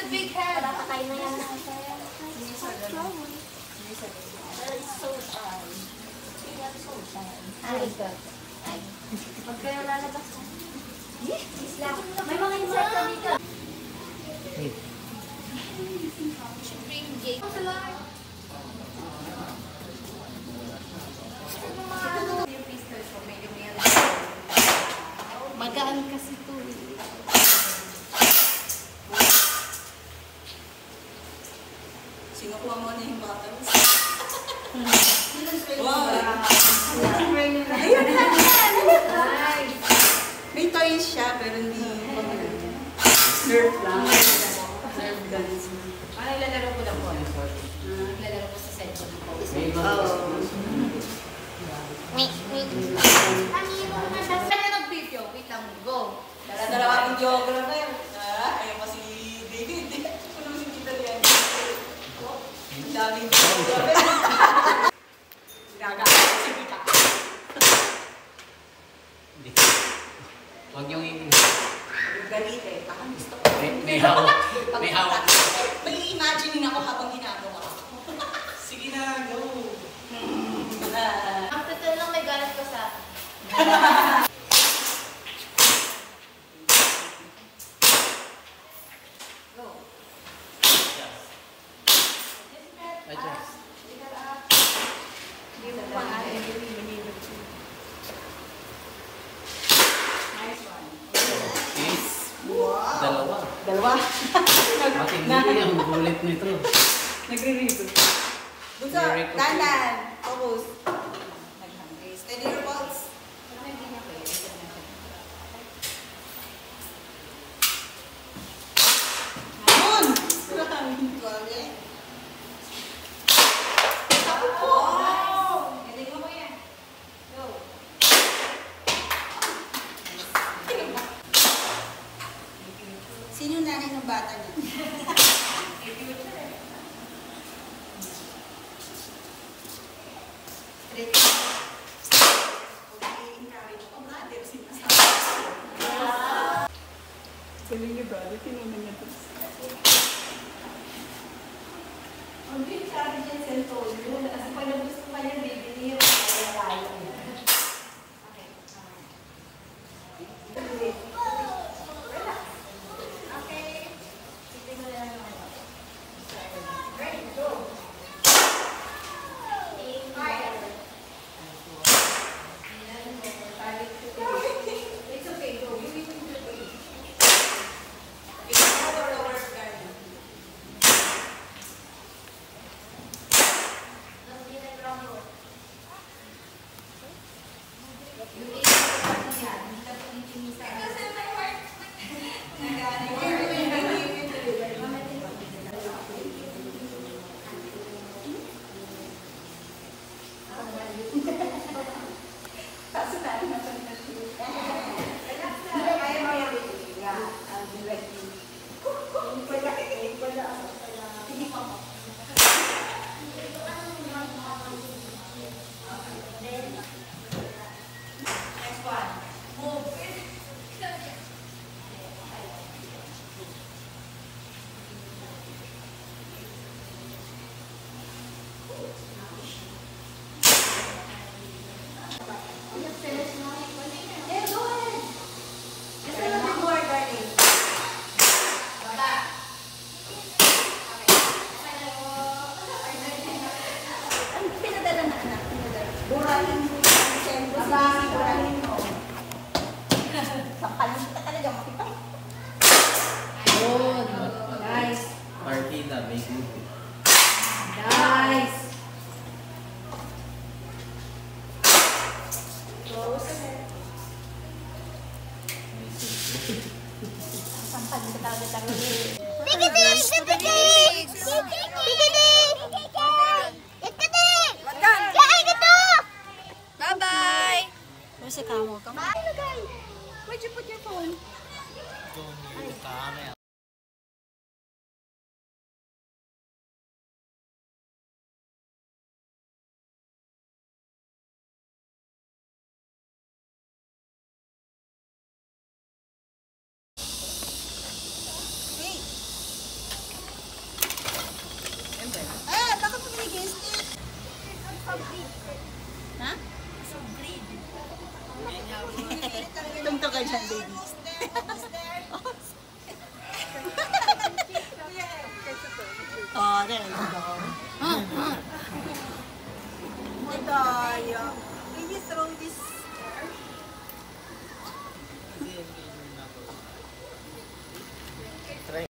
big head. Patay na yan. Pag kayo lalabas ka. May mga insect ka dito. Supreme Gate. Magaan kasi ito. Sinukuha mo na yung bottles. Wow! Ayun na! May toys siya, pero hindi Nerf lang. Nerf guns. Ano ilalaro ko lang po? Ilalaro ko sa cellphone ko. Saan na nag-video? Wait lang, go. Dalawang videographer. Ayaw pa si David. Ano si Tita Lian? Ang daming videographer. Gagawin si Tita. Huwag niyong Galit eh. Parang gusto ko. may hawak. May hawak. May imagining ako habang ginagawa ko. Sige na, go. Ang total lang may galit ko sa... Go. Adjust. Nice one. Is. Wow. Dalawa. Matindi yung bullet nito. Nagre-reboot. Bunso, dandan. Focus. Nag-hungry. Steady your pulse. Yun! Grabe. Wow! Galing mo yan. Go. Sino nanay ng bata niya? Straight. Galing niyo brother, tinunan niya ito. Ang big sabi dyan cellphone. Kasi pag gusto pa niya, bibili yung tayo. Okay. Relax. Okay. Sige mo lang naman. Ready, go. It's okay, go. You need to do it. Partida, may group. Nice. Bye-bye! Where's the camera? Where'd you put your phone? Ha? Tungtong ka dyan, baby. Oh, there you go.